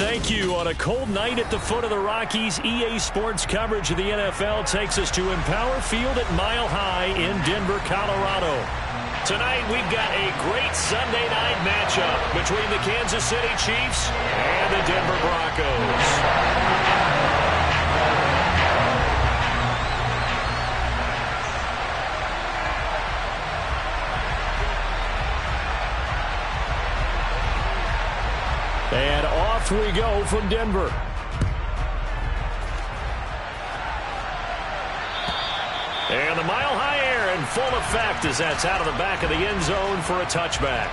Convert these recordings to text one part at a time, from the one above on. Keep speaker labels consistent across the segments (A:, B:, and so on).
A: thank you. On a cold night at the foot of the Rockies, EA Sports coverage of the NFL takes us to Empower Field at Mile High in Denver, Colorado. Tonight, we've got a great Sunday night matchup between the Kansas City Chiefs and the Denver Broncos. And off we go from Denver. And the Mile High air in full effect as that's out of the back of the end zone for a touchback.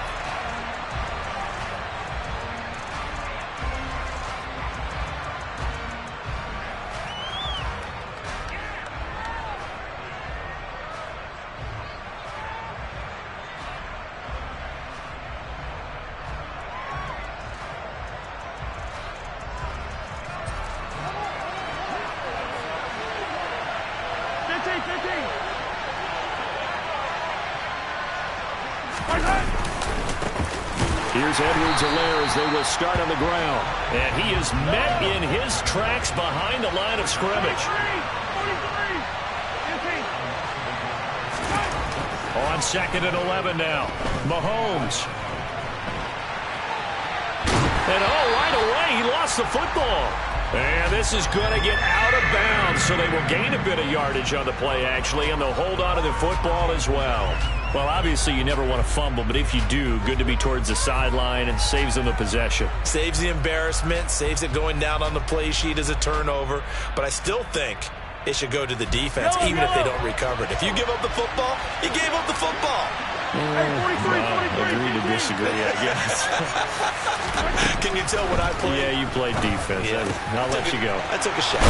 A: Here's Edwards-Helaire as they will start on the ground. And he is met in his tracks behind the line of scrimmage. On 2nd and 11 now. Mahomes. And right away, he lost the football. And this is going to get out of bounds, so they will gain a bit of yardage on the play, actually, and they'll hold on to the football as well. Well, obviously, you never want to fumble, but if you do, good to be towards the sideline and saves them the possession.
B: Saves the embarrassment, saves it going down on the play sheet as a turnover. But I still think it should go to the defense, even if they don't recover it. If you give up the football, you gave up the football.
A: Agree to disagree, I guess.
B: Can you tell what I played?
A: Yeah, you played defense.
B: Yeah.
A: I'll let you go.
B: I took a shot.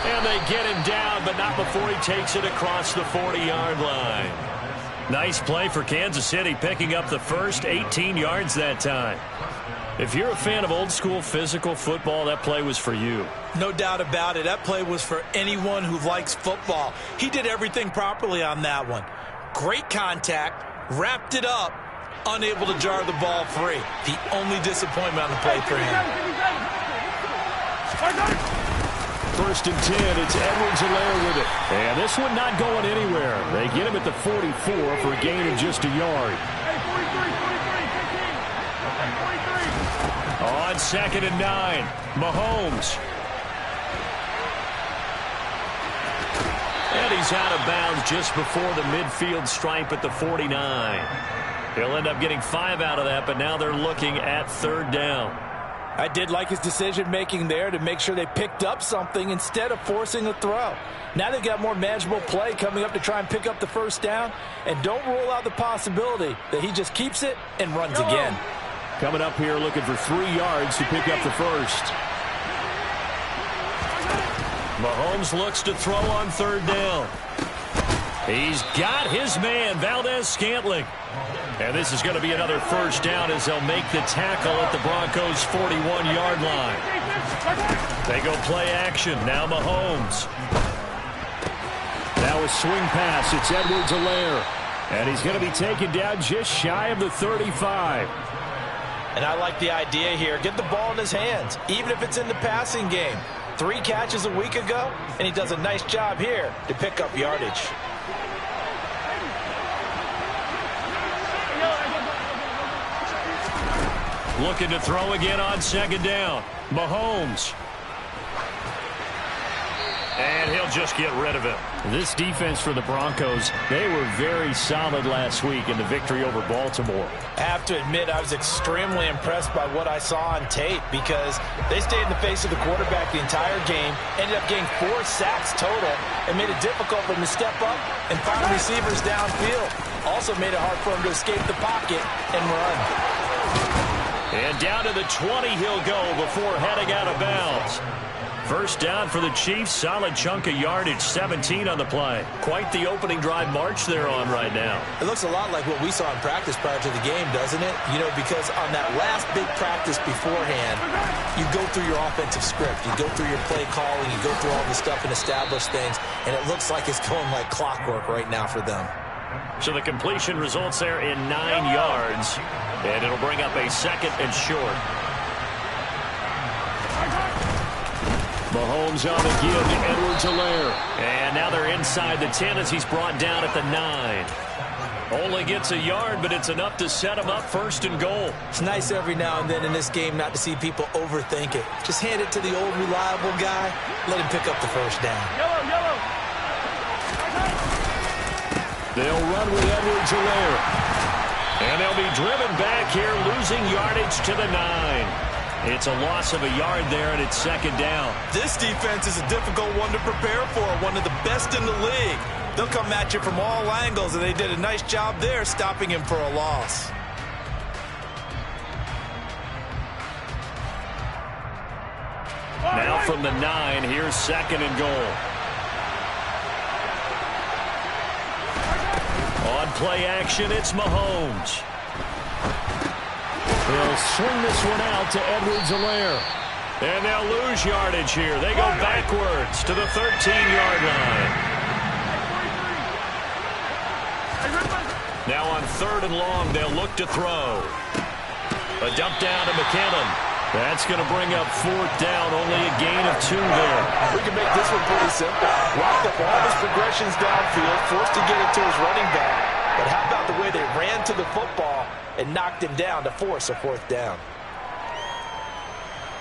A: And they get him down, but not before he takes it across the 40-yard line. Nice play for Kansas City, picking up the first 18 yards that time. If you're a fan of old-school physical football, that play was for you.
B: No doubt about it. That play was for anyone who likes football. He did everything properly on that one. Great contact, wrapped it up, unable to jar the ball free. The only disappointment on the play for him.
A: 1st and 10, it's Edwards-Helaire with it. And this one not going anywhere. They get him at the 44 for a gain of just a yard. On 2nd and 9, Mahomes. And he's out of bounds just before the midfield stripe at the 49. He'll end up getting 5 out of that, but now they're looking at 3rd down.
B: I did like his decision-making there to make sure they picked up something instead of forcing a throw. Now they've got more manageable play coming up to try and pick up the 1st down, and don't rule out the possibility that he just keeps it and runs again.
A: Coming up here looking for 3 yards to pick up the 1st. Mahomes looks to throw on 3rd down. He's got his man, Valdez-Scantling. And this is going to be another 1st down as they'll make the tackle at the Broncos' 41-yard line. They go play action. Now Mahomes. Now a swing pass. It's Edwards-Helaire. And he's going to be taken down just shy of the 35.
B: And I like the idea here. Get the ball in his hands, even if it's in the passing game. 3 catches a week ago, and he does a nice job here to pick up yardage.
A: Looking to throw again on 2nd down. Mahomes. And he'll just get rid of it. This defense for the Broncos, they were very solid last week in the victory over Baltimore.
B: I have to admit, I was extremely impressed by what I saw on tape because they stayed in the face of the quarterback the entire game, ended up getting 4 sacks total, and made it difficult for him to step up and find receivers downfield. Also made it hard for him to escape the pocket and run.
A: And down to the 20 he'll go before heading out of bounds. 1st down for the Chiefs. Solid chunk of yardage. 17 on the play. Quite the opening drive march they're on right now.
B: It looks a lot like what we saw in practice prior to the game, doesn't it? You know, because on that last big practice beforehand, you go through your offensive script. You go through your play calling. You go through all the stuff and establish things. And it looks like it's going like clockwork right now for them.
A: So the completion results there in 9 yards. And it'll bring up a 2nd and short. Mahomes on the give to Edwards-Helaire. And now they're inside the 10 as he's brought down at the 9. Only gets a yard, but it's enough to set him up 1st and goal.
B: It's nice every now and then in this game not to see people overthink it. Just hand it to the old reliable guy. Let him pick up the 1st down.
C: Yellow.
A: They'll run with Edwards-Helaire. And they'll be driven back here, losing yardage to the 9. It's a loss of a yard there, and it's 2nd down.
B: This defense is a difficult one to prepare for, one of the best in the league. They'll come at you from all angles, and they did a nice job there stopping him for a loss.
A: Now from the 9, here's 2nd and goal. On play action, it's Mahomes. They'll swing this one out to Edwards-Helaire. And they'll lose yardage here. They go backwards to the 13-yard line. Now on 3rd and long, they'll look to throw. A dump down to McKinnon. That's going to bring up 4th down, only a gain of 2 there.
B: We can make this one pretty simple. Locked up all his progressions downfield, forced to get it to his running back. But how about the way they ran to the football and knocked him down to force a 4th down?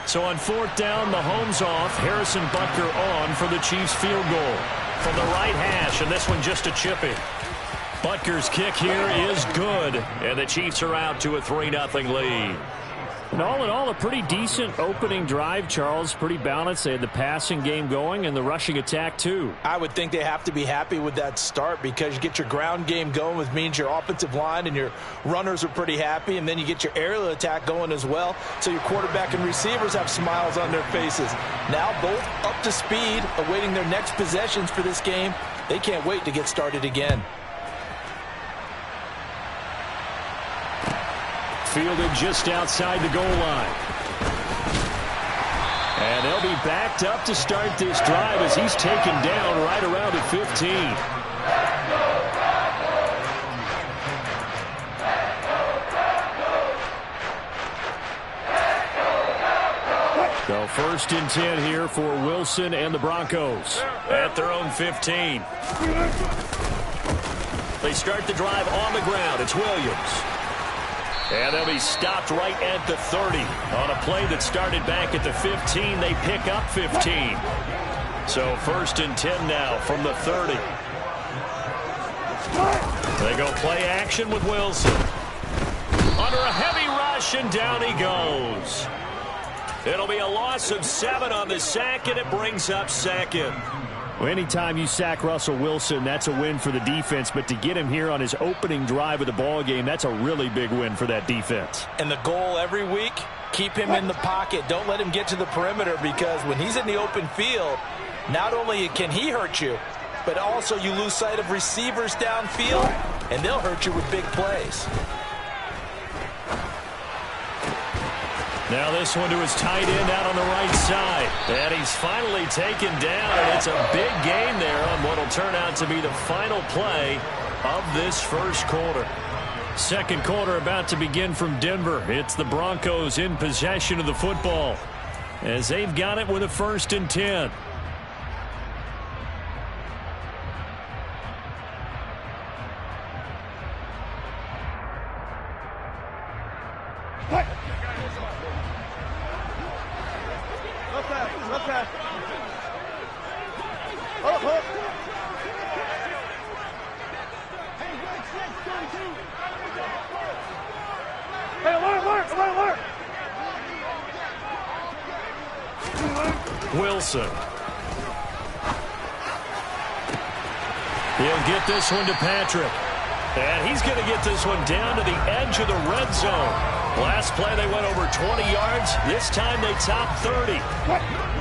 A: So on 4th down, Mahomes off. Harrison Butker on for the Chiefs field goal. From the right hash, and this one just a chippy. Butker's kick here is good, and the Chiefs are out to a 3-0 lead. And all in all, a pretty decent opening drive, Charles. Pretty balanced. They had the passing game going and the rushing attack, too.
B: I would think they have to be happy with that start because you get your ground game going, which means your offensive line and your runners are pretty happy, and then you get your aerial attack going as well, so your quarterback and receivers have smiles on their faces. Now both up to speed, awaiting their next possessions for this game. They can't wait to get started again.
A: Fielded just outside the goal line. And they'll be backed up to start this drive as he's taken down right around the 15. So 1st and 10 here for Wilson and the Broncos at their own 15. They start the drive on the ground. It's Williams. And they'll be stopped right at the 30. On a play that started back at the 15, they pick up 15. So 1st and 10 now from the 30. They go play action with Wilson. Under a heavy rush, and down he goes. It'll be a loss of 7 on the sack, and it brings up 2nd. Well, anytime you sack Russell Wilson, that's a win for the defense. But to get him here on his opening drive of the ball game, that's a really big win for that defense.
B: And the goal every week, keep him in the pocket. Don't let him get to the perimeter, because when he's in the open field, not only can he hurt you, but also you lose sight of receivers downfield, and they'll hurt you with big plays.
A: Now this one to his tight end out on the right side. And he's finally taken down, and it's a big gain there on what will turn out to be the final play of this 1st quarter. 2nd quarter about to begin from Denver. It's the Broncos in possession of the football as they've got it with a 1st and 10. Wilson. He'll get this one to Patrick. And he's going to get this one down to the edge of the red zone. Last play they went over 20 yards. This time they top 30.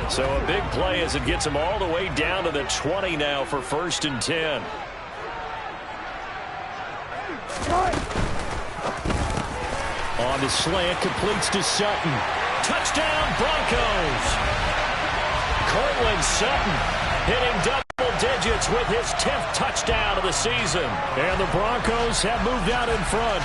A: So a big play as it gets them all the way down to the 20 now for 1st and 10. On the slant, completes to Sutton. Touchdown, Broncos. Cortland Sutton hitting double digits with his 10th touchdown of the season. And the Broncos have moved out in front.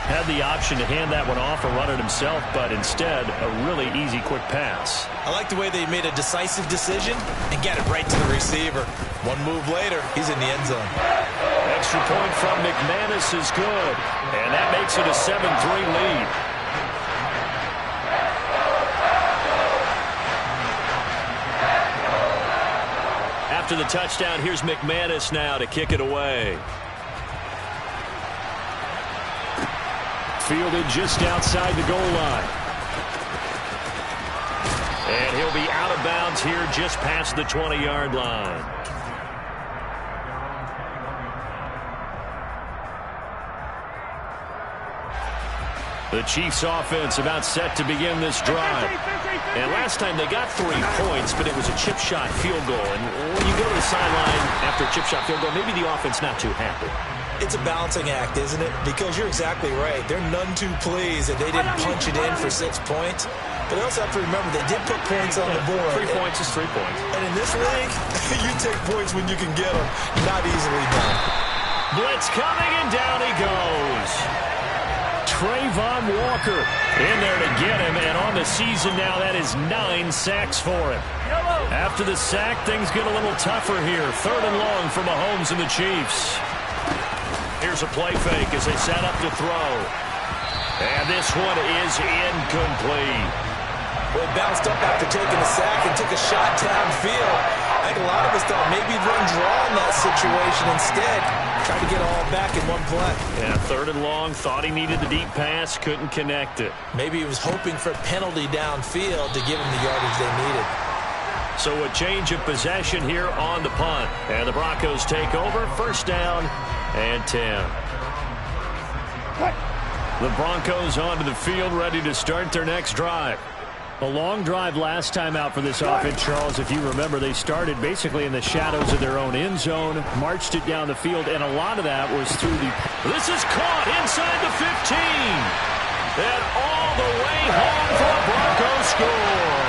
A: Had the option to hand that one off or run it himself, but instead, a really easy, quick pass.
B: I like the way they made a decisive decision and got it right to the receiver. One move later, he's in the end zone.
A: Extra point from McManus is good, and that makes it a 7-3 lead. After the touchdown, here's McManus now to kick it away. Fielded just outside the goal line. And he'll be out of bounds here just past the 20-yard line. The Chiefs offense about set to begin this drive. And last time they got 3 points, but it was a chip shot field goal. And when you go to the sideline after a chip shot field goal, maybe the offense not too happy.
B: It's a balancing act, isn't it? Because you're exactly right. They're none too pleased that they didn't punch it in for 6 points. But they also have to remember they did put points on the board.
A: 3 points is 3 points.
B: And in this league, you take points when you can get them. Not easily done.
A: Blitz coming, and down he goes. Trayvon Walker in there to get him, and on the season now, that is 9 sacks for him. After the sack, things get a little tougher here. 3rd and long for Mahomes and the Chiefs. Here's a play fake as they set up to throw. And this one is incomplete.
B: Well, he bounced up after taking a sack and took a shot downfield. I think a lot of us thought maybe he'd run draw in that situation instead. Tried to get all back in one play.
A: Yeah, 3rd and long, thought he needed the deep pass, couldn't connect it.
B: Maybe he was hoping for a penalty downfield to give him the yardage they needed.
A: So a change of possession here on the punt. And the Broncos take over, 1st down and 10. The Broncos onto the field, ready to start their next drive. A long drive last time out for this offense, Charles. If you remember, they started basically in the shadows of their own end zone, marched it down the field, and a lot of that was through the... This is caught inside the 15. And all the way home for a Broncos score.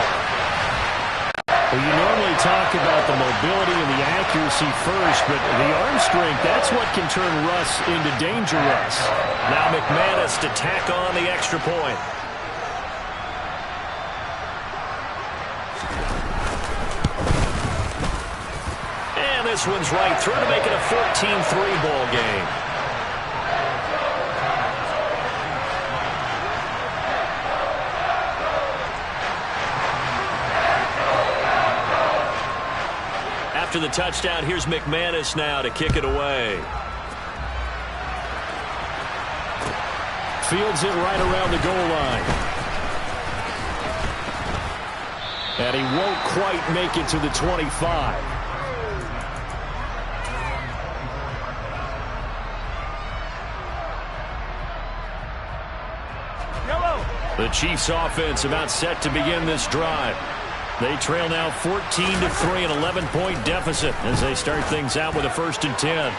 A: Well, you normally talk about the mobility and the accuracy first, but the arm strength, that's what can turn Russ into danger Russ. Now McManus to tack on the extra point. And this one's right through to make it a 14-3 ball game. After the touchdown, here's McManus now to kick it away. Fields it right around the goal line. And he won't quite make it to the 25. The Chiefs offense about set to begin this drive. They trail now 14-3, an 11-point deficit as they start things out with a 1st and 10.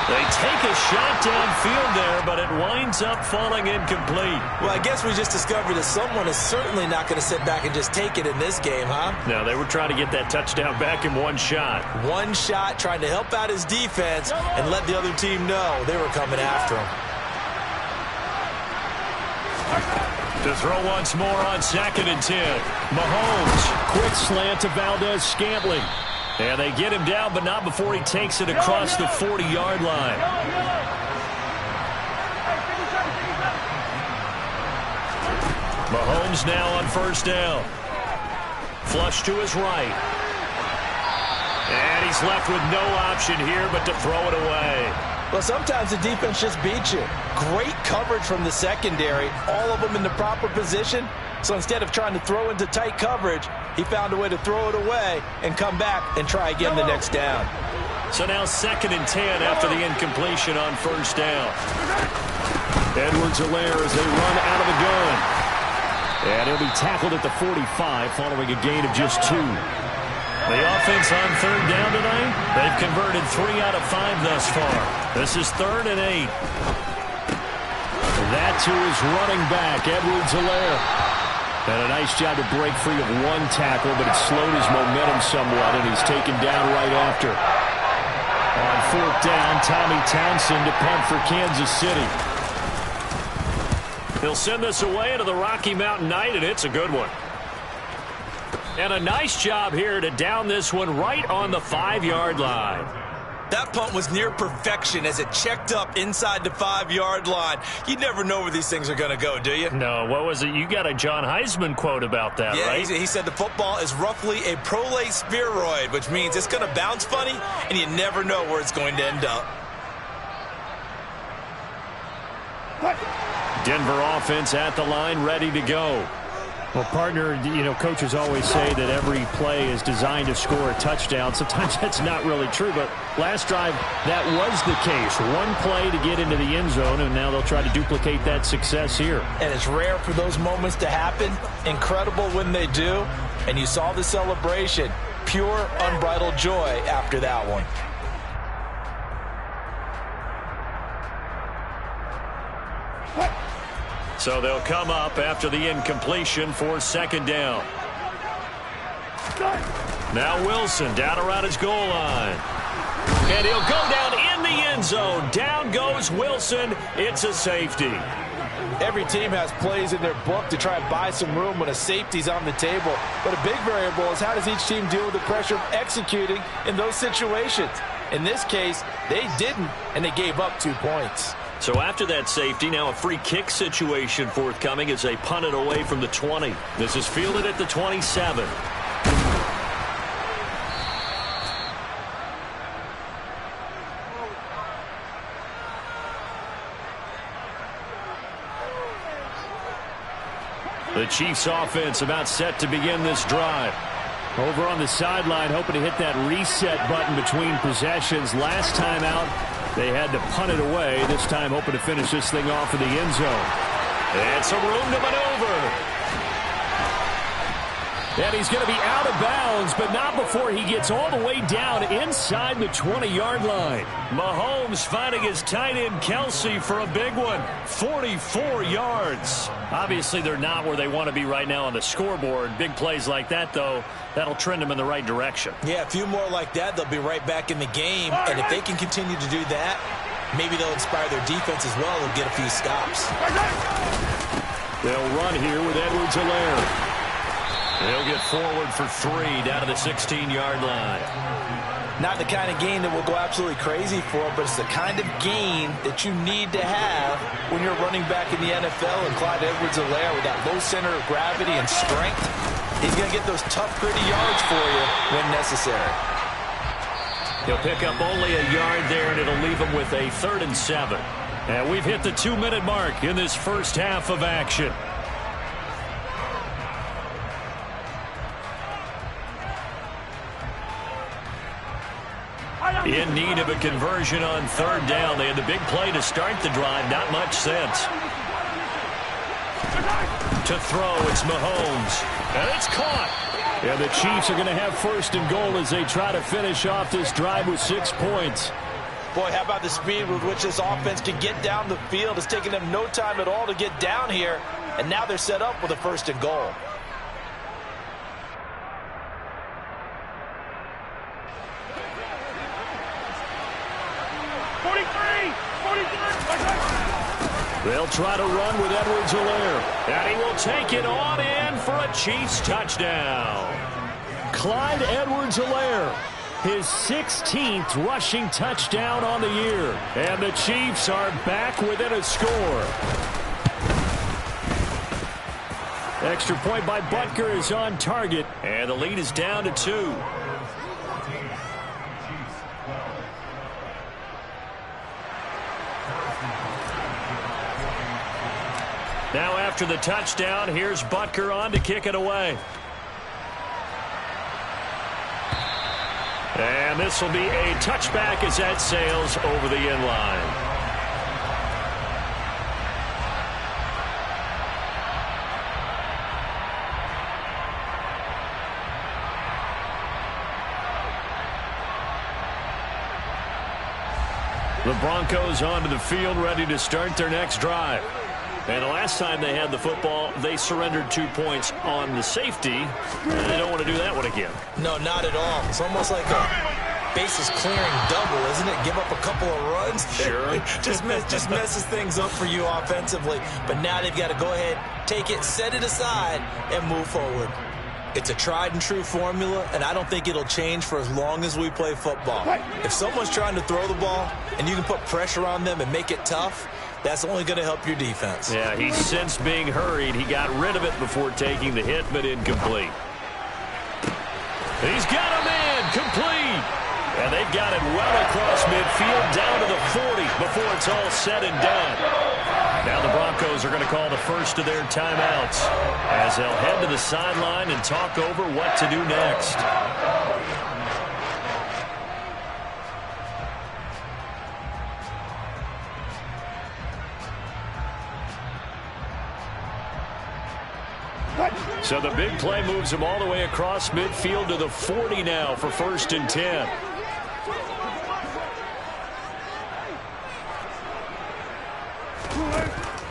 A: They take a shot downfield there, but it winds up falling incomplete.
B: Well, I guess we just discovered that someone is certainly not going to sit back and just take it in this game, huh?
A: No, they were trying to get that touchdown back in one shot.
B: One shot, trying to help out his defense and let the other team know they were coming after him.
A: To throw once more on 2nd and 10. Mahomes, quick slant to Valdez-Scantling. And they get him down, but not before he takes it across the 40-yard line. Mahomes now on 1st down. Flush to his right. And he's left with no option here but to throw it away.
B: Well, sometimes the defense just beats you. Great coverage from the secondary, all of them in the proper position. So instead of trying to throw into tight coverage, he found a way to throw it away and come back and try again the next down.
A: So now 2nd and 10 after the incompletion on 1st down. Edwards-Helaire as they run out of the gun. And he'll be tackled at the 45 following a gain of just 2. The offense on 3rd down tonight, they've converted 3 out of 5 thus far. This is 3rd and 8. That to his running back, Edwards-Helaire. And a nice job to break free of 1 tackle, but it slowed his momentum somewhat, and he's taken down right after. On 4th down, Tommy Townsend to punt for Kansas City. He'll send this away into the Rocky Mountain Night, and it's a good one. And a nice job here to down this one right on the 5-yard line.
B: That punt was near perfection as it checked up inside the 5-yard line. You never know where these things are going to go, do you?
A: No, what was it? You got a John Heisman quote about that, right?
B: Yeah, he said the football is roughly a prolate spheroid, which means it's going to bounce funny, and you never know where it's going to end up.
A: Denver offense at the line, ready to go. Well, partner, coaches always say that every play is designed to score a touchdown. Sometimes that's not really true, but last drive, that was the case. One play to get into the end zone, and now they'll try to duplicate that success here.
B: And it's rare for those moments to happen. Incredible when they do. And you saw the celebration. Pure, unbridled joy after that one.
A: So they'll come up after the incompletion for 2nd down. Now Wilson down around his goal line. And he'll go down in the end zone. Down goes Wilson. It's a safety.
B: Every team has plays in their book to try and buy some room when a safety's on the table. But a big variable is how does each team deal with the pressure of executing in those situations. In this case, they didn't, and they gave up 2 points.
A: So after that safety, now a free kick situation forthcoming as they punt it away from the 20. This is fielded at the 27. The Chiefs offense about set to begin this drive. Over on the sideline, hoping to hit that reset button between possessions. Last time out, they had to punt it away. This time hoping to finish this thing off in the end zone. And some room to maneuver. And he's going to be out of bounds, but not before he gets all the way down inside the 20-yard line. Mahomes finding his tight end Kelsey for a big one. 44 yards. Obviously, they're not where they want to be right now on the scoreboard. Big plays like that, though, that'll trend them in the right direction.
B: Yeah, a few more like that, they'll be right back in the game. And if they can continue to do that, maybe they'll inspire their defense as well and get a few stops.
A: They'll run here with Edwards-Helaire. He'll get forward for 3 down to the 16-yard line.
B: Not the kind of gain that will go absolutely crazy for, but it's the kind of gain that you need to have when you're running back in the NFL. And Clyde Edwards-Helaire, with that low center of gravity and strength, he's going to get those tough, gritty yards for you when necessary.
A: He'll pick up only a yard there, and it'll leave him with a 3rd and 7. And we've hit the 2-minute mark in this first half of action. In need of a conversion on 3rd down. They had the big play to start the drive. Not much sense. To throw, it's Mahomes. And it's caught. And the Chiefs are going to have 1st and goal as they try to finish off this drive with 6 points.
B: Boy, how about the speed with which this offense can get down the field? It's taking them no time at all to get down here. And now they're set up with a 1st and goal.
A: They'll try to run with Edwards-Helaire. And he will take it on in for a Chiefs touchdown. Clyde Edwards-Helaire, his 16th rushing touchdown on the year. And the Chiefs are back within a score. Extra point by Butker is on target. And the lead is down to 2. Now after the touchdown, here's Butker on to kick it away. And this will be a touchback as that sails over the end line. The Broncos onto the field, ready to start their next drive. And the last time they had the football, they surrendered 2 points on the safety. And they don't want to do that one again.
B: No, not at all. It's almost like a bases clearing double, isn't it? Give up a couple of runs.
A: Sure.
B: just messes things up for you offensively. But now they've got to go ahead, take it, set it aside, and move forward. It's a tried and true formula, and I don't think it'll change for as long as we play football. If someone's trying to throw the ball and you can put pressure on them and make it tough, that's only going to help your defense.
A: Yeah, he's since being hurried. He got rid of it before taking the hit, but incomplete. He's got a man complete. And they've got it well across midfield down to the 40 before it's all said and done. Now the Broncos are going to call the first of their timeouts as they'll head to the sideline and talk over what to do next. So the big play moves him all the way across midfield to the 40 now for 1st and 10.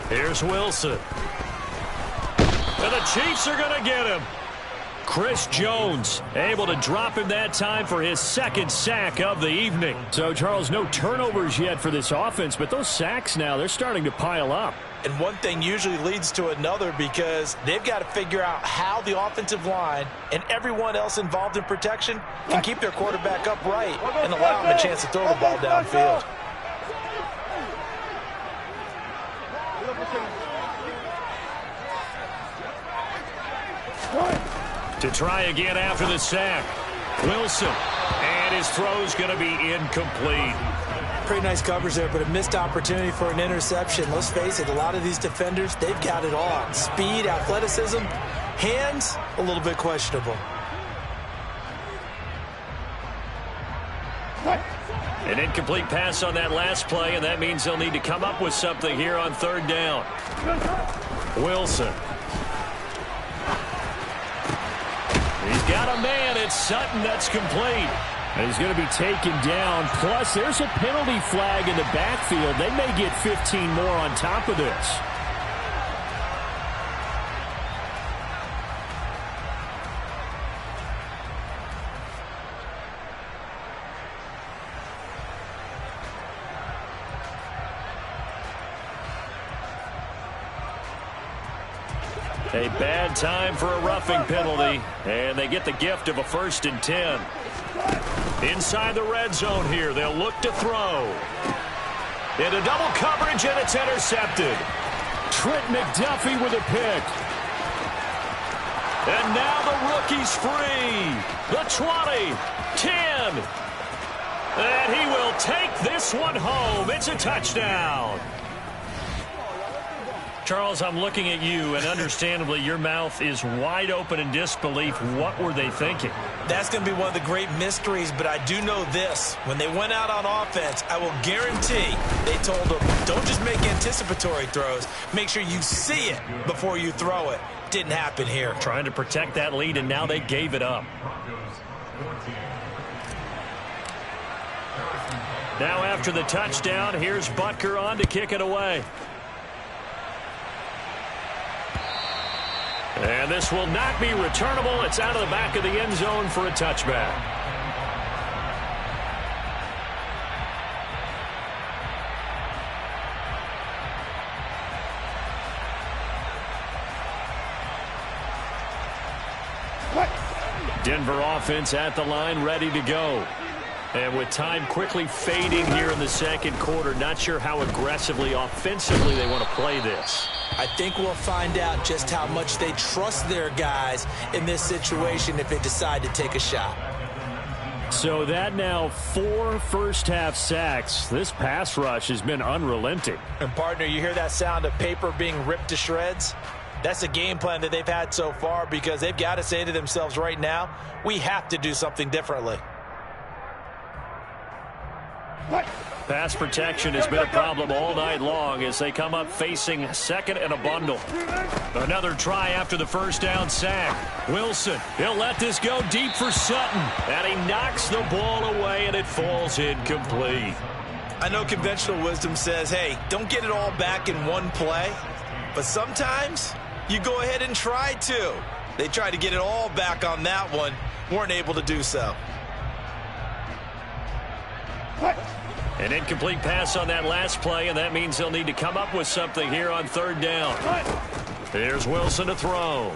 A: Here's Wilson. And the Chiefs are going to get him. Chris Jones able to drop him that time for his 2nd sack of the evening. So, Charles, no turnovers yet for this offense, but those sacks now, they're starting to pile up.
B: And one thing usually leads to another because they've got to figure out how the offensive line and everyone else involved in protection can keep their quarterback upright and allow him a chance to throw the ball downfield.
A: To try again after the sack. Wilson. And his throw's going to be incomplete.
B: Pretty nice coverage there, but a missed opportunity for an interception. Let's face it, a lot of these defenders, they've got it all. Speed, athleticism, hands, a little bit questionable.
A: An incomplete pass on that last play, and that means they'll need to come up with something here on 3rd down. Wilson. He's got a man. It's Sutton. That's complete. And he's going to be taken down. Plus, there's a penalty flag in the backfield. They may get 15 more on top of this. A bad time for a roughing penalty, and they get the gift of a 1st and 10. Inside the red zone here, they'll look to throw. Into double coverage, and it's intercepted. Trent McDuffie with a pick. And now the rookie's free. The 20, 10. And he will take this one home. It's a touchdown. Charles, I'm looking at you, and understandably, your mouth is wide open in disbelief. What were they thinking?
B: That's going to be one of the great mysteries, but I do know this. When they went out on offense, I will guarantee they told them, don't just make anticipatory throws. Make sure you see it before you throw it. Didn't happen here.
A: Trying to protect that lead, and now they gave it up. Now after the touchdown, here's Butker on to kick it away. And this will not be returnable. It's out of the back of the end zone for a touchback. Denver offense at the line, ready to go. And with time quickly fading here in the 2nd quarter, not sure how aggressively, offensively they want to play this.
B: I think we'll find out just how much they trust their guys in this situation if they decide to take a shot.
A: So that now 4 first-half sacks. This pass rush has been unrelenting.
B: And, partner, you hear that sound of paper being ripped to shreds? That's a game plan that they've had so far because they've got to say to themselves right now, we have to do something differently.
A: Pass protection has been a problem all night long as they come up facing 2nd and a bundle. Another try after the 1st down sack. Wilson, he'll let this go deep for Sutton. And he knocks the ball away, and it falls incomplete.
B: I know conventional wisdom says, hey, don't get it all back in one play. But sometimes you go ahead and try to. They tried to get it all back on that one. Weren't able to do so.
A: An incomplete pass on that last play, and that means they'll need to come up with something here on third down. There's Wilson to throw.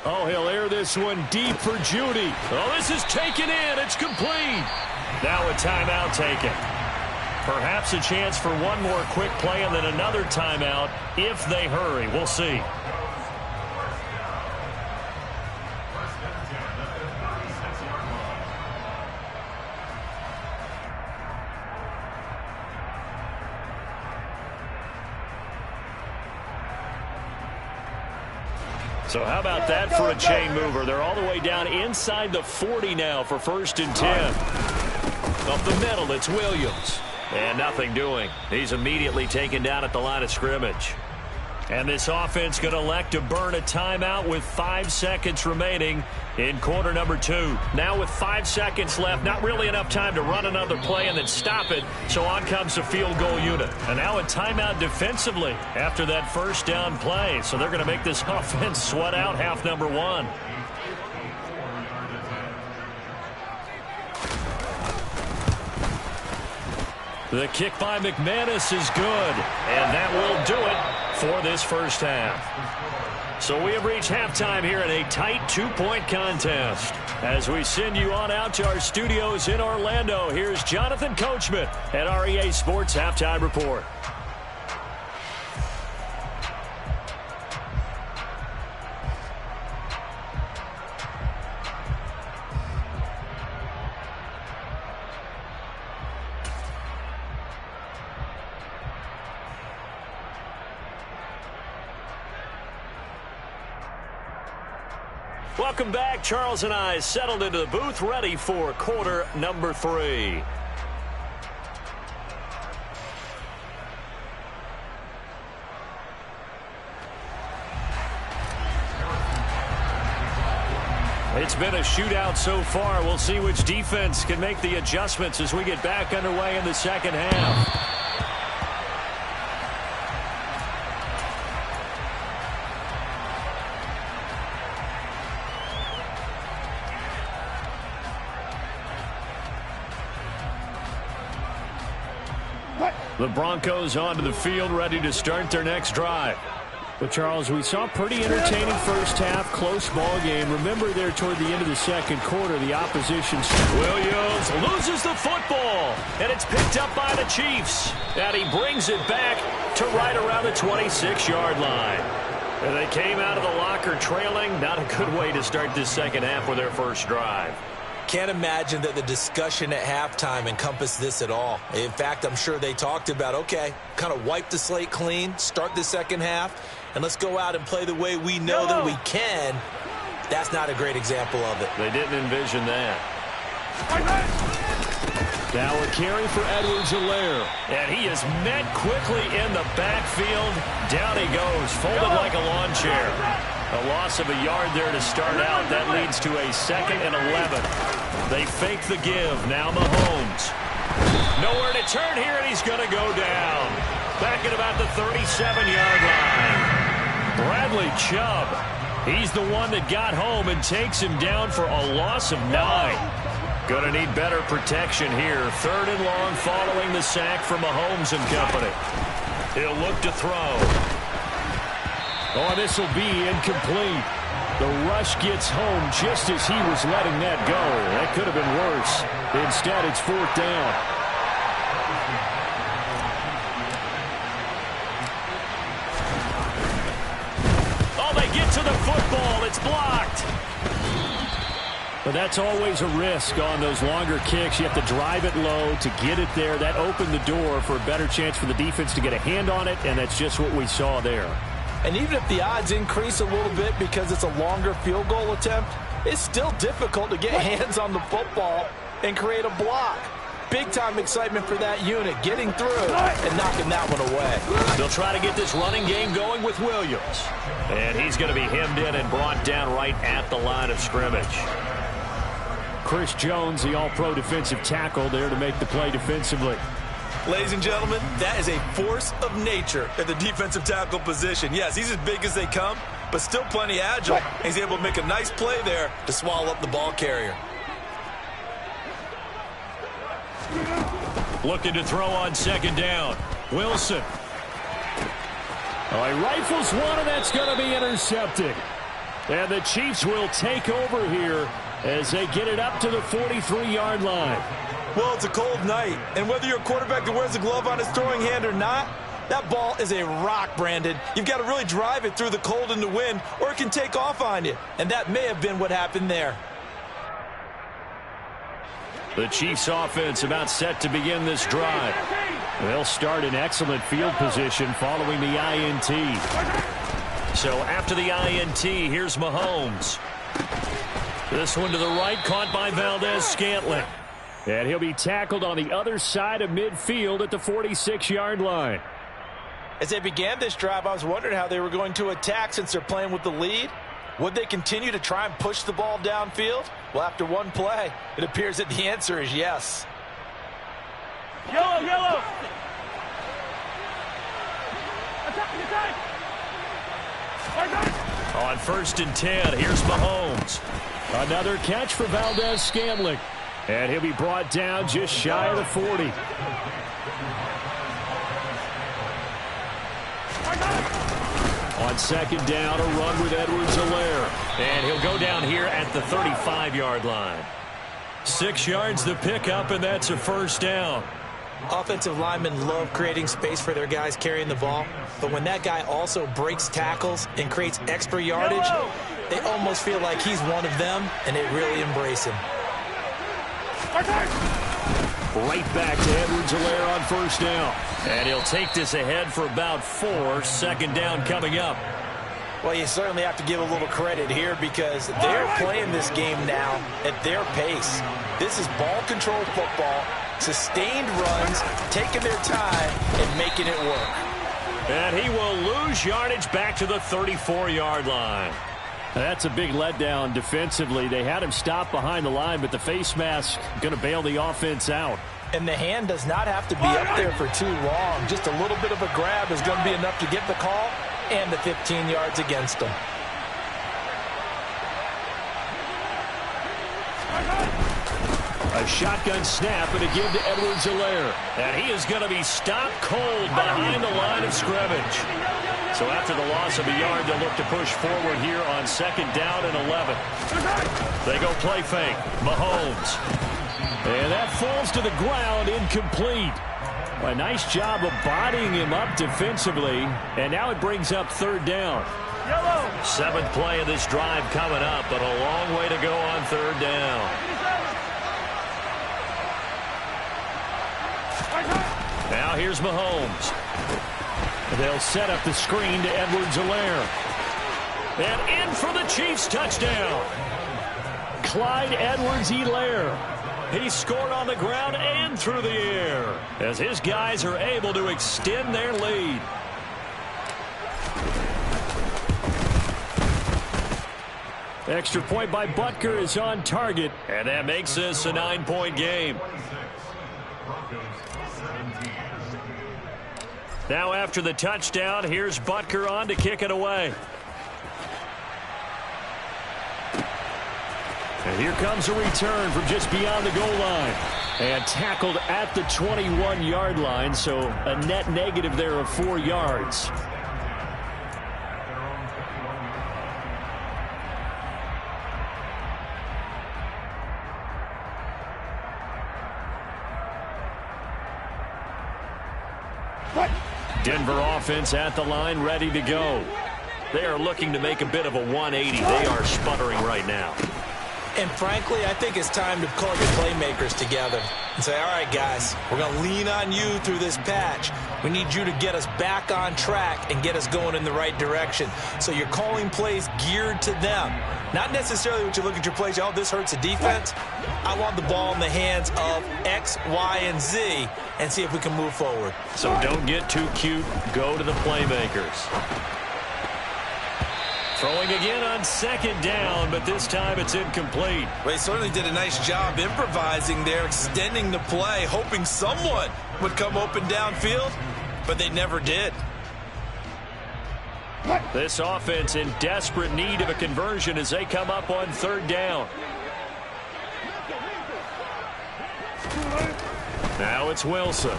A: Oh, he'll air this one deep for Judy. Oh, this is taken in. It's complete. Now a timeout taken. Perhaps a chance for one more quick play and then another timeout if they hurry. We'll see. So how about that for a chain mover? They're all the way down inside the 40 now for 1st and 10. Up the middle, it's Williams. And nothing doing. He's immediately taken down at the line of scrimmage. And this offense going to elect to burn a timeout with 5 seconds remaining in quarter number 2. Now with 5 seconds left, not really enough time to run another play and then stop it. So on comes the field goal unit. And now a timeout defensively after that first down play. So they're going to make this offense sweat out half number 1. The kick by McManus is good. And that will do it for this first half. So we have reached halftime here in a tight 2-point contest. As we send you on out to our studios in Orlando, here's Jonathan Coachman at our EA Sports Halftime Report. Welcome back. Charles and I settled into the booth, ready for quarter number 3. It's been a shootout so far. We'll see which defense can make the adjustments as we get back underway in the second half. The Broncos onto the field, ready to start their next drive.
C: But, Charles, we saw a pretty entertaining first half, close ball game. Remember there toward the end of the second quarter, the opposition.
A: Williams loses the football, and it's picked up by the Chiefs. And he brings it back to right around the 26-yard line. And they came out of the locker trailing. Not a good way to start this second half with their first drive.
B: Can't imagine that the discussion at halftime encompassed this at all. In fact, I'm sure they talked about, okay, kind of wipe the slate clean, start the second half, and let's go out and play the way we know that we can. That's not a great example of it.
A: They didn't envision that.
C: Now a carry for Edwards-Helaire.
A: And he is met quickly in the backfield. Down he goes, folded like a lawn chair. A loss of a yard there to start out. That leads to a 2nd and 11. They fake the give. Now Mahomes. Nowhere to turn here, and he's going to go down. Back at about the 37-yard line. Bradley Chubb. He's the one that got home and takes him down for a loss of 9. Going to need better protection here. 3rd and long following the sack from Mahomes and company. He'll look to throw.
C: Oh, this will be incomplete. The rush gets home just as he was letting that go. That could have been worse. Instead, it's 4th down.
A: Oh, they get to the football. It's blocked.
C: But that's always a risk on those longer kicks. You have to drive it low to get it there. That opened the door for a better chance for the defense to get a hand on it, and that's just what we saw there.
B: And even if the odds increase a little bit because it's a longer field goal attempt, it's still difficult to get hands on the football and create a block. Big-time excitement for that unit, getting through and knocking that one away.
A: They'll try to get this running game going with Williams. And he's going to be hemmed in and brought down right at the line of scrimmage.
C: Chris Jones, the all-pro defensive tackle, there to make the play defensively.
B: Ladies and gentlemen, that is a force of nature at the defensive tackle position. Yes, he's as big as they come, but still plenty agile. He's able to make a nice play there to swallow up the ball carrier.
A: Looking to throw on second down. Wilson.
C: Oh, he rifles one, and that's going to be intercepted. And the Chiefs will take over here as they get it up to the 43-yard line.
B: Well, it's a cold night, and whether you're a quarterback that wears a glove on his throwing hand or not, that ball is a rock, Brandon. You've got to really drive it through the cold and the wind, or it can take off on you. And that may have been what happened there.
C: The Chiefs offense about set to begin this drive. They'll start in excellent field position following the INT.
A: So after the INT, here's Mahomes. This one to the right, caught by Valdez-Scantling.
C: And he'll be tackled on the other side of midfield at the 46-yard line.
B: As they began this drive, I was wondering how they were going to attack since they're playing with the lead. Would they continue to try and push the ball downfield? Well, after one play, it appears that the answer is yes.
D: Yellow, yellow.
A: On 1st and 10, here's Mahomes.
C: Another catch for Valdez-Scantling. And he'll be brought down just shy of the 40. On second down, a run with Edwards-Helaire.
A: And he'll go down here at the 35-yard line. 6 yards the pickup, and that's a first down.
B: Offensive linemen love creating space for their guys carrying the ball, but when that guy also breaks tackles and creates extra yardage, they almost feel like he's one of them, and they really embrace him.
C: Right back to Edwards-Helaire on first down.
A: And he'll take this ahead for about 4. Second down coming up.
B: Well, you certainly have to give a little credit here because they're playing this game now at their pace. This is ball control football, sustained runs, taking their time and making it work.
A: And he will lose yardage back to the 34-yard line.
C: That's a big letdown defensively. They had him stop behind the line, but the face mask going to bail the offense out.
B: And the hand does not have to be up there for too long. Just a little bit of a grab is going to be enough to get the call and the 15 yards against them.
C: A shotgun snap and a give to Edwards-Helaire.
A: And he is going to be stopped cold behind the line of scrimmage. So after the loss of a yard, they'll look to push forward here on second down and 11. They go play fake. Mahomes.
C: And that falls to the ground, incomplete. A nice job of bodying him up defensively. And now it brings up third down.
A: 7th play of this drive coming up, but a long way to go on third down. Now here's Mahomes.
C: They'll set up the screen to Edwards-Helaire.
A: And in for the Chiefs touchdown.
C: Clyde Edwards-Helaire.
A: He scored on the ground and through the air as his guys are able to extend their lead.
C: Extra point by Butker is on target.
A: And that makes this a 9-point game. Now after the touchdown, here's Butker on to kick it away.
C: And here comes a return from just beyond the goal line. And tackled at the 21-yard line, so a net negative there of 4 yards. Denver offense at the line, ready to go.
A: They are looking to make a bit of a 180. They are sputtering right now.
B: And frankly, I think it's time to call your playmakers together and say, all right, guys, we're going to lean on you through this patch. We need you to get us back on track and get us going in the right direction. So you're calling plays geared to them. Not necessarily what you look at your plays, oh, this hurts the defense. I want the ball in the hands of X, Y, and Z and see if we can move forward.
A: So don't get too cute. Go to the playmakers. Throwing again on second down, but this time it's incomplete.
B: Well, he certainly did a nice job improvising there, extending the play, hoping someone would come open downfield, but they never did.
A: This offense in desperate need of a conversion as they come up on third down. Now it's Wilson.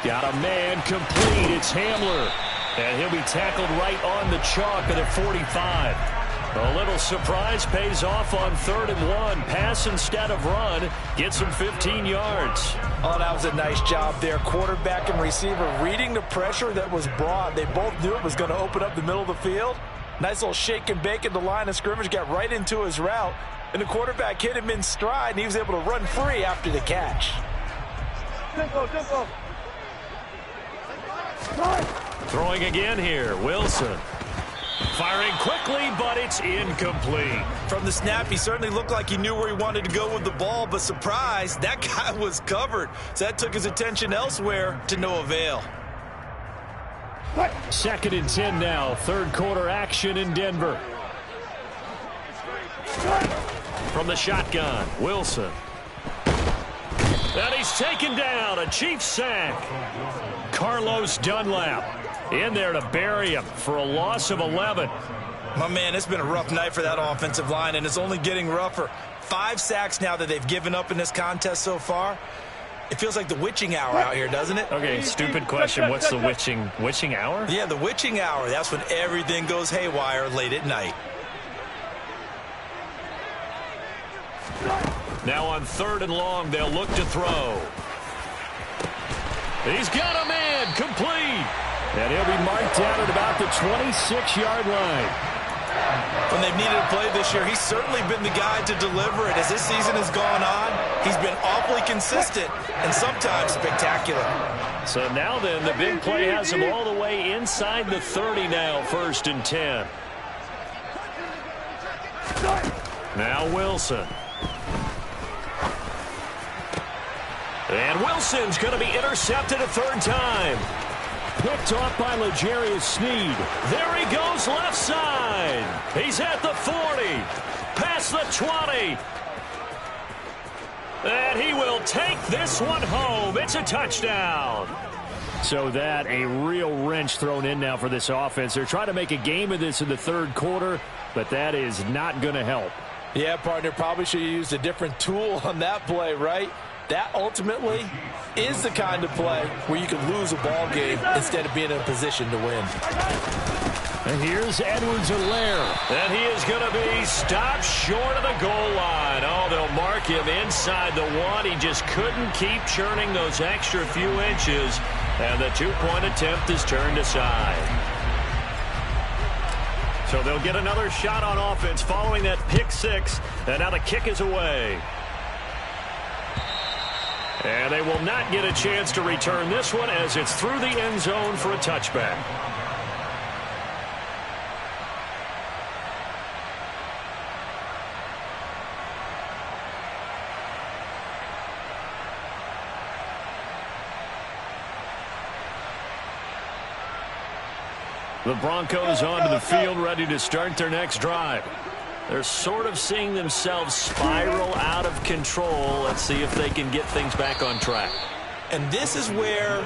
A: Got a man complete. It's Hamler. And he'll be tackled right on the chalk at the 45. A little surprise pays off on 3rd and 1. Pass instead of run. Gets him 15 yards.
B: Oh, that was a nice job there. Quarterback and receiver reading the pressure that was brought. They both knew it was going to open up the middle of the field. Nice little shake and bake at the line of scrimmage. Got right into his route. And the quarterback hit him in stride, and he was able to run free after the catch.
D: Tempo.
A: Throwing again here. Wilson. Firing quickly, but it's incomplete.
B: From the snap, he certainly looked like he knew where he wanted to go with the ball, but surprise, that guy was covered. So that took his attention elsewhere to no avail.
A: 2nd and 10 now. 3rd quarter action in Denver. From the shotgun, Wilson. And he's taken down. A Chiefs sack. Carlos Dunlap in there to bury him for a loss of 11.
B: My man, it's been a rough night for that offensive line, and it's only getting rougher. 5 sacks now that they've given up in this contest so far. It feels like the witching hour out here, doesn't it?
A: Okay, stupid question. What's the witching hour?
B: Yeah, the witching hour. That's when everything goes haywire late at night.
A: Now on 3rd and long, they'll look to throw. He's got a man complete. And he'll be marked down at about the 26-yard line.
B: When they've needed a play this year, he's certainly been the guy to deliver it. As this season has gone on, he's been awfully consistent and sometimes spectacular.
A: So now then, the big play has him all the way inside the 30 now, 1st and 10. Now Wilson. And Wilson's going to be intercepted a 3rd time. Picked off by L'Jarius Sneed. There he goes left side. He's at the 40. Past the 20. And he will take this one home. It's a touchdown. So that a real wrench thrown in now for this offense. They're trying to make a game of this in the 3rd quarter, but that is not going to help.
B: Yeah, partner, probably should have used a different tool on that play, right? That ultimately is the kind of play where you can lose a ball game instead of being in a position to win.
A: And here's Edwards-Helaire. And he is going to be stopped short of the goal line. Oh, they'll mark him inside the 1. He just couldn't keep churning those extra few inches. And the 2-point attempt is turned aside. So they'll get another shot on offense following that pick 6. And now the kick is away. And they will not get a chance to return this one as it's through the end zone for a touchback. The Broncos onto the field, ready to start their next drive. They're sort of seeing themselves spiral out of control. Let's see if they can get things back on track.
B: And this is where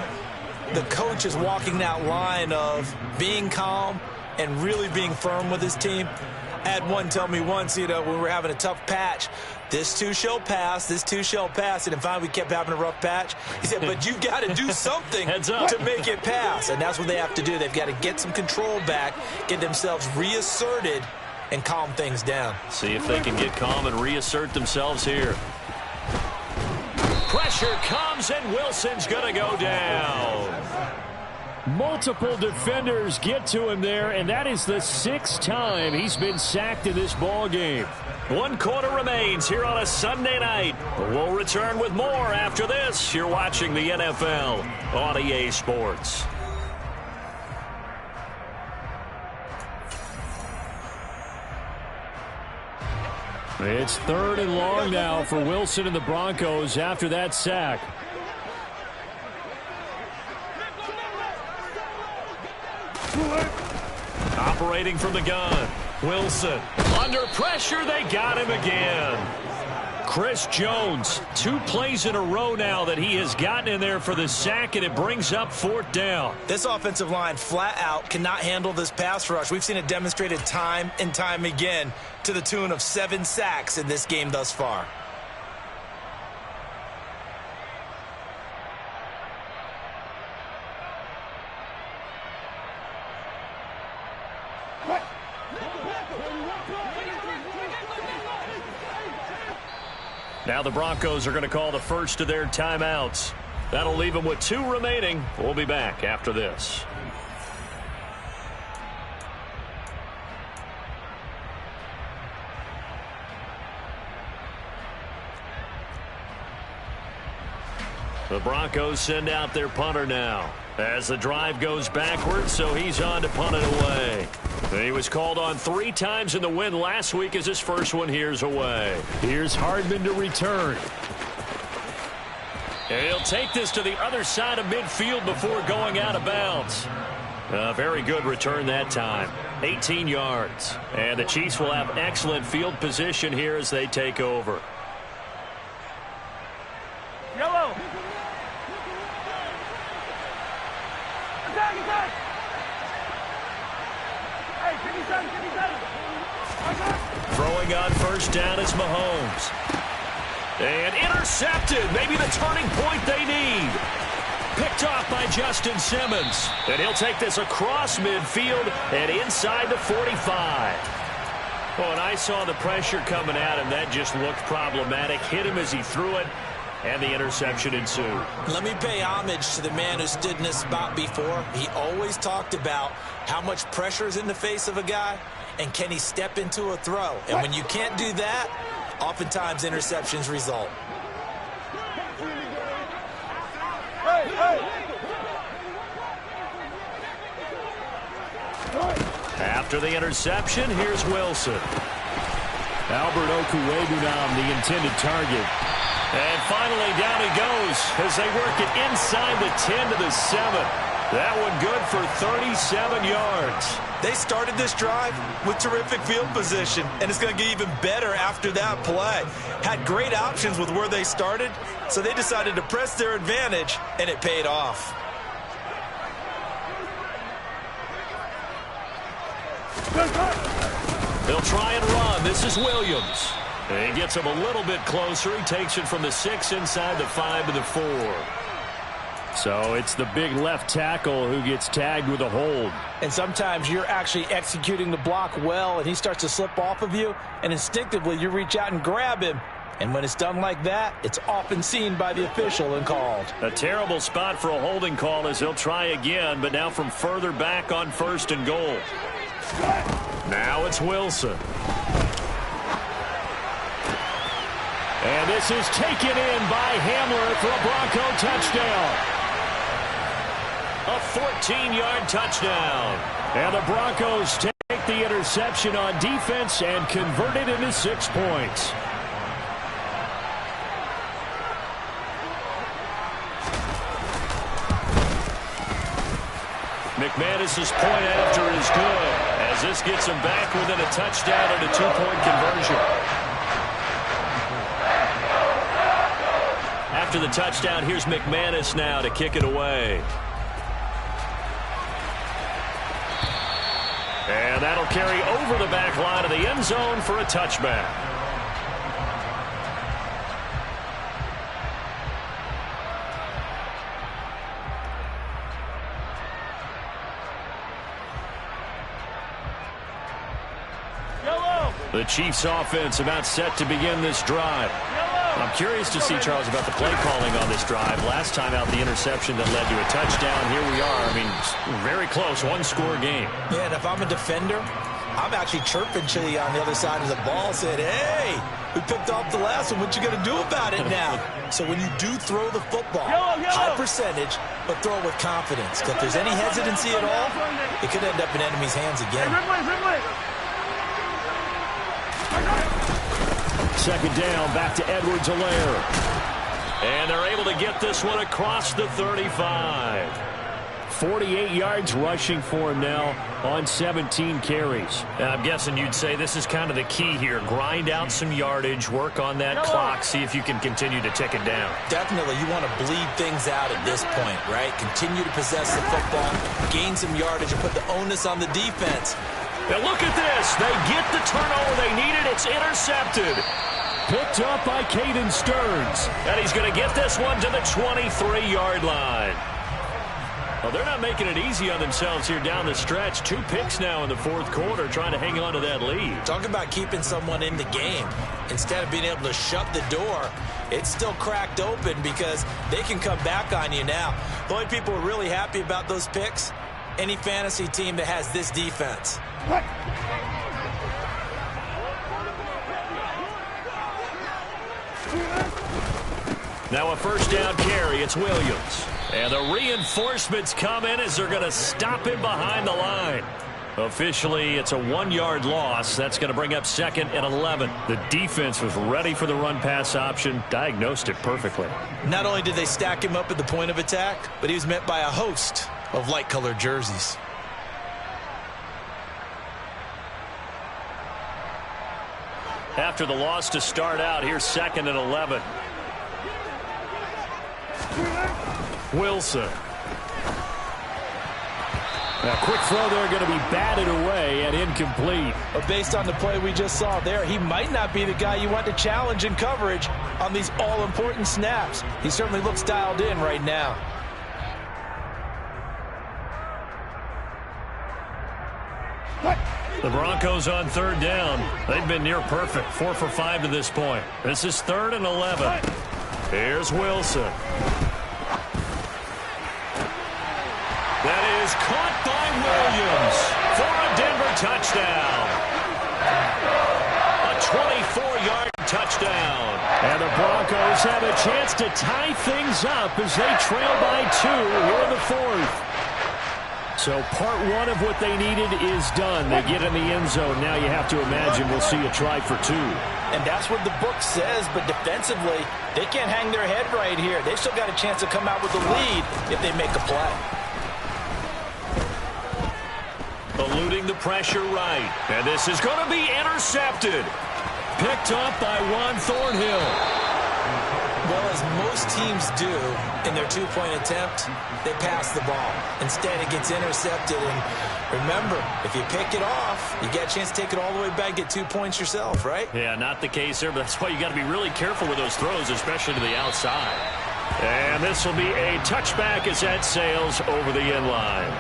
B: the coach is walking that line of being calm and really being firm with his team. I had one tell me once, when we were having a tough patch, this too shall pass, this too shall pass. And finally we kept having a rough patch. He said, but you got to do something to make it pass. And that's what they have to do. They've got to get some control back, get themselves reasserted, and calm things down.
A: See if they can get calm and reassert themselves here. Pressure comes, and Wilson's going to go down. Multiple defenders get to him there, and that is the 6th time he's been sacked in this ball game. 1 quarter remains here on a Sunday night. We'll return with more after this. You're watching the NFL on EA Sports. It's 3rd and long now for Wilson and the Broncos after that sack. Operating from the gun. Wilson. Under pressure, they got him again. Chris Jones, 2 plays in a row now that he has gotten in there for the sack, and it brings up 4th down.
B: This offensive line flat out cannot handle this pass rush. We've seen it demonstrated time and time again to the tune of 7 sacks in this game thus far.
A: Now the Broncos are going to call the first of their timeouts. That'll leave them with 2 remaining. We'll be back after this. The Broncos send out their punter now as the drive goes backwards, so he's on to punt it away. He was called on 3 times in the win last week as his first one here's away.
C: Here's Hardman to return.
A: And he'll take this to the other side of midfield before going out of bounds. A very good return that time. 18 yards. And the Chiefs will have excellent field position here as they take over.
D: Yellow.
A: Throwing on first down is Mahomes. And intercepted. Maybe the turning point they need. Picked off by Justin Simmons. And he'll take this across midfield and inside the 45. Oh, and I saw the pressure coming at him. That just looked problematic. Hit him as he threw it. And the interception ensued.
B: Let me pay homage to the man who stood in this spot before. He always talked about how much pressure is in the face of a guy and can he step into a throw. And when you can't do that, oftentimes interceptions result.
A: After the interception, here's Wilson.
C: Albert Okwuegbunam, the intended target.
A: And finally, down he goes as they work it inside the 10 to the 7. That one good for 37 yards.
B: They started this drive with terrific field position, and it's going to get even better after that play. Had great options with where they started, so they decided to press their advantage, and it paid off.
A: They'll try and run. This is Williams. He gets him a little bit closer. He takes it from the 6 inside the 5 to the 4.
C: So it's the big left tackle who gets tagged with a hold.
B: And sometimes you're actually executing the block well, and he starts to slip off of you, and instinctively you reach out and grab him. And when it's done like that, it's often seen by the official and called.
A: A terrible spot for a holding call as he'll try again, but now from further back on 1st and goal. Now it's Wilson.
C: And this is taken in by Hamler for a Bronco touchdown.
A: A 14-yard touchdown.
C: And the Broncos take the interception on defense and convert it into 6 points.
A: McManus's point after is good, as this gets him back within a touchdown and a 2-point conversion. After the touchdown, here's McManus now to kick it away. And that'll carry over the back line of the end zone for a touchback. The Chiefs offense about set to begin this drive. I'm curious to see, Charles, about the play calling on this drive. Last time out, the interception that led to a touchdown. Here we are. I mean, very close, 1-score game.
B: Yeah, and if I'm a defender, I'm actually chirping Chili on the other side of the ball, saying, hey, we picked off the last one. What you going to do about it now? So when you do throw the football, high percentage, but throw it with confidence. Because if there's any hesitancy at all, it could end up in enemy's hands again.
C: Second down, back to Edwards-Helaire.
A: And they're able to get this one across the 35.
C: 48 yards rushing for him now on 17 carries.
A: I'm guessing you'd say this is kind of the key here. Grind out some yardage, work on that clock, see if you can continue to tick it down.
B: Definitely, you want to bleed things out at this point, right? Continue to possess the football, gain some yardage, and put the onus on the defense.
A: Now look at this. They get the turnover they needed. It's intercepted.
C: Picked up by Caden Stearns.
A: And he's going to get this one to the 23-yard line. Well, they're not making it easy on themselves here down the stretch. 2 picks now in the fourth quarter trying to hang on to that lead.
B: Talk about keeping someone in the game. Instead of being able to shut the door, it's still cracked open because they can come back on you now. The only people who are really happy about those picks, any fantasy team that has this defense.
A: Now a first down carry. It's Williams. And the reinforcements come in as they're going to stop him behind the line. Officially, it's a 1-yard loss. That's going to bring up 2nd and 11. The defense was ready for the run-pass option, diagnosed it perfectly.
B: Not only did they stack him up at the point of attack, but he was met by a host of light-colored jerseys.
A: After the loss to start out, here's 2nd and 11. Wilson. A quick throw there going to be batted away and incomplete.
B: But based on the play we just saw there, he might not be the guy you want to challenge in coverage on these all-important snaps. He certainly looks dialed in right now.
A: The Broncos on 3rd down. They've been near perfect. 4 for 5 to this point. This is 3rd and 11. Here's Wilson. That is caught by Williams for a Denver touchdown. A 24-yard touchdown. And the Broncos have a chance to tie things up as they trail by 2 here in the 4th. So part 1 of what they needed is done. They get in the end zone. Now you have to imagine we'll see a try for 2.
B: And that's what the book says, but defensively, they can't hang their head right here. They've still got a chance to come out with a lead if they make a play.
A: Eluding the pressure right. And this is going to be intercepted. Picked up by Juan Thornhill.
B: Well, as most teams do in their 2-point attempt, they pass the ball. Instead, it gets intercepted. And remember, if you pick it off, you get a chance to take it all the way back, get 2 points yourself, right?
A: Yeah, not the case there, but that's why you got to be really careful with those throws, especially to the outside. And this will be a touchback as that sails over the end line.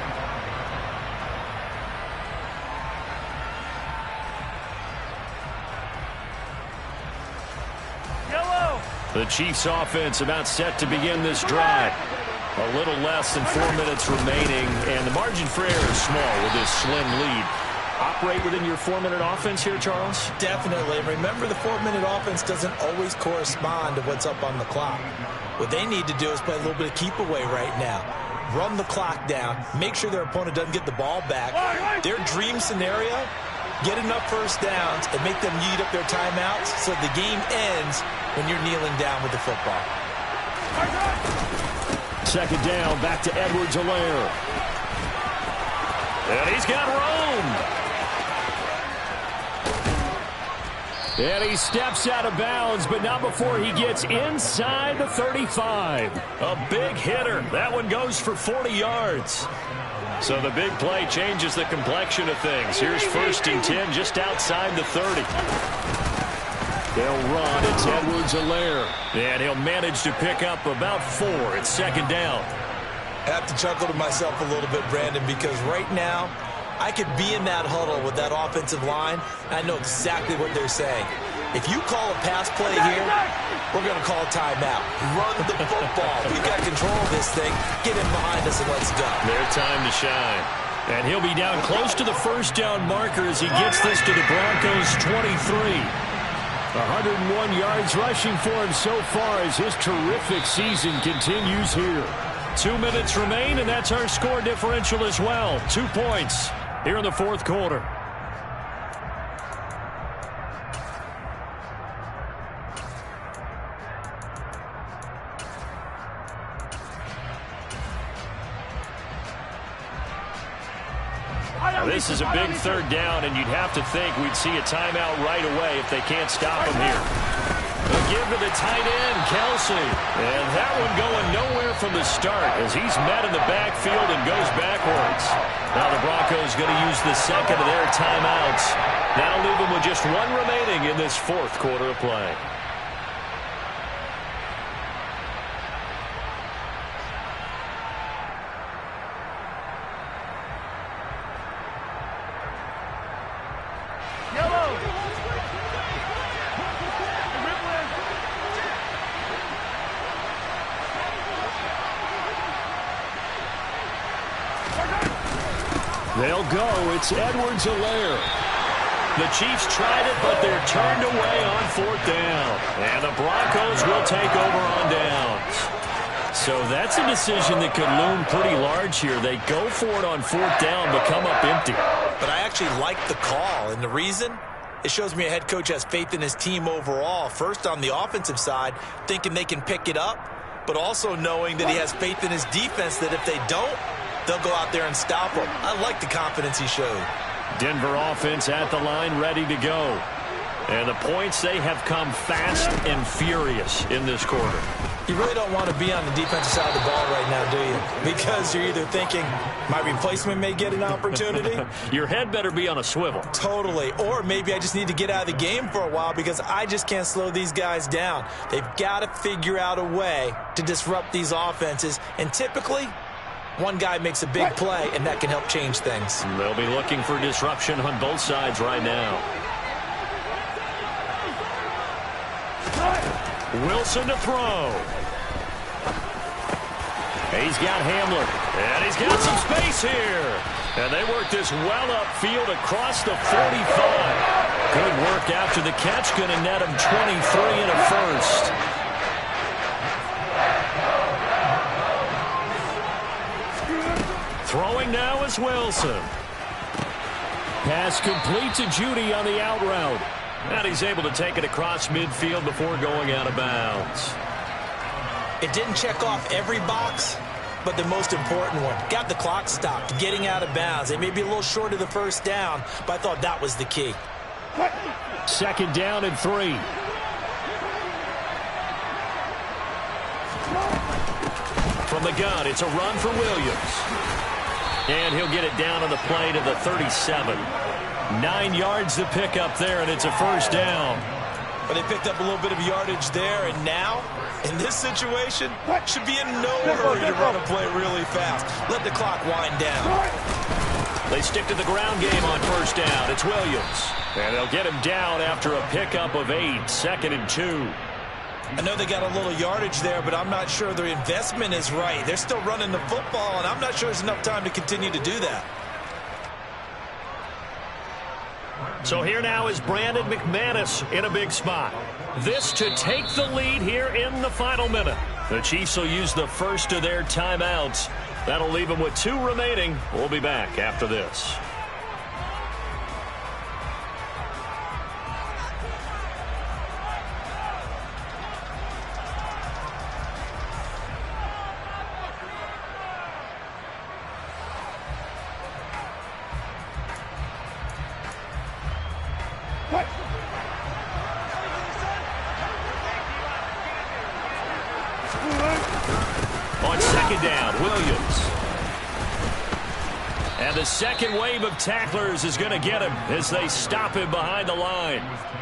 A: The Chiefs offense about set to begin this drive. A little less than 4 minutes remaining, and the margin for error is small with this slim lead. Operate within your 4-minute offense here, Charles?
B: Definitely. Remember, the 4-minute offense doesn't always correspond to what's up on the clock. What they need to do is play a little bit of keep away right now. Run the clock down. Make sure their opponent doesn't get the ball back. Their dream scenario, get enough first downs and make them eat up their timeouts so the game ends when you're kneeling down with the football.
A: 2nd down, back to Edwards-Helaire. And he's got room. And he steps out of bounds, but not before he gets inside the 35. A big hitter. That one goes for 40 yards. So the big play changes the complexion of things. Here's 1st and 10 just outside the 30. They'll run. It's Edwards-Helaire. And he'll manage to pick up about 4. It's 2nd down.
B: I have to chuckle to myself a little bit, Brandon, because right now I could be in that huddle with that offensive line, and I know exactly what they're saying. If you call a pass play here, we're going to call a timeout. Run the football. We've got control of this thing. Get in behind us and let's go.
A: Their time to shine. And he'll be down close to the first down marker as he gets this to the Broncos' 23. 101 yards rushing for him so far as his terrific season continues here. 2 minutes remain, and that's our score differential as well. 2 points here in the fourth quarter. This is a big 3rd down, and you'd have to think we'd see a timeout right away if they can't stop him here. The give to the tight end, Kelsey. And that one going nowhere from the start as he's met in the backfield and goes backwards. Now the Broncos going to use the second of their timeouts. That'll leave them with just 1 remaining in this fourth quarter of play.
C: They'll go. It's Edwards-Helaire.
A: The Chiefs tried it, but they're turned away on 4th down. And the Broncos will take over on downs. So that's a decision that could loom pretty large here. They go for it on 4th down, but come up empty.
B: But I actually like the call, and the reason? It shows me a head coach has faith in his team overall. First, on the offensive side, thinking they can pick it up, but also knowing that he has faith in his defense that if they don't, they'll go out there and stop them. I like the confidence he showed.
A: Denver offense at the line, ready to go. And the points, they have come fast and furious in this quarter.
B: You really don't want to be on the defensive side of the ball right now, do you? Because you're either thinking, my replacement may get an opportunity.
A: Your head better be on a swivel.
B: Totally. Or maybe I just need to get out of the game for a while because I just can't slow these guys down. They've got to figure out a way to disrupt these offenses. And typically, one guy makes a big play, and that can help change things.
A: They'll be looking for disruption on both sides right now. Wilson to throw. He's got Hamler. And he's got some space here. And they work this well upfield across the 45. Good work after the catch. Going to net him 23 and a first. Throwing now is Wilson. Pass complete to Judy on the out route. And he's able to take it across midfield before going out of bounds.
B: It didn't check off every box, but the most important one. Got the clock stopped, getting out of bounds. They may be a little short of the first down, but I thought that was the key.
C: 2nd down and 3.
A: From the gun, it's a run for Williams. And he'll get it down on the play to the 37. 9 yards to pick up there, and it's a first down.
B: But they picked up a little bit of yardage there, and now, in this situation, should be in no hurry to run a play really fast. Let the clock wind down.
A: They stick to the ground game on first down. It's Williams. And they'll get him down after a pickup of 8, 2nd and 2.
B: I know they got a little yardage there, but I'm not sure their investment is right. They're still running the football, and I'm not sure there's enough time to continue to do that.
A: So here now is Brandon McManus in a big spot. This to take the lead here in the final minute. The Chiefs will use the first of their timeouts. That'll leave them with 2 remaining. We'll be back after this. On 2nd down, Williams. And the second wave of tacklers is going to get him as they stop him behind the line.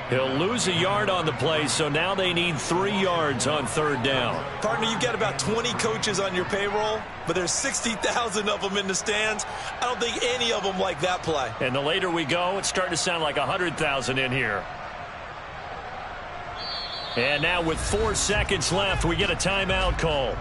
A: He'll lose a yard on the play, so now they need 3 yards on 3rd down.
B: Partner, you've got about 20 coaches on your payroll, but there's 60,000 of them in the stands. I don't think any of them like that play.
A: And the later we go, it's starting to sound like 100,000 in here. And now with 4 seconds left, we get a timeout call.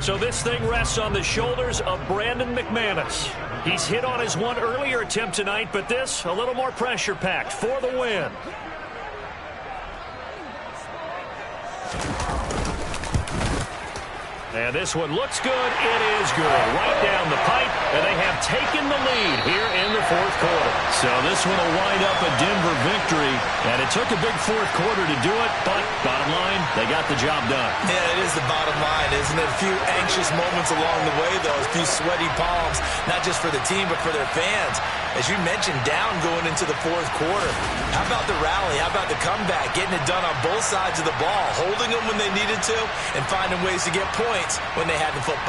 A: So this thing rests on the shoulders of Brandon McManus. He's hit on his one earlier attempt tonight, but this a little more pressure-packed for the win. And this one looks good. It is good. Right down the pipe, and they have taken the lead here in the 4th quarter. So this one will wind up a Denver victory, and it took a big 4th quarter to do it, but bottom line, they got the job done.
B: Yeah, it is the bottom line, isn't it? A few anxious moments along the way, though, a few sweaty palms, not just for the team, but for their fans. As you mentioned, down going into the 4th quarter. How about the rally? How about the comeback? Getting it done on both sides of the ball, holding them when they needed to, and finding ways to get points when they had the football.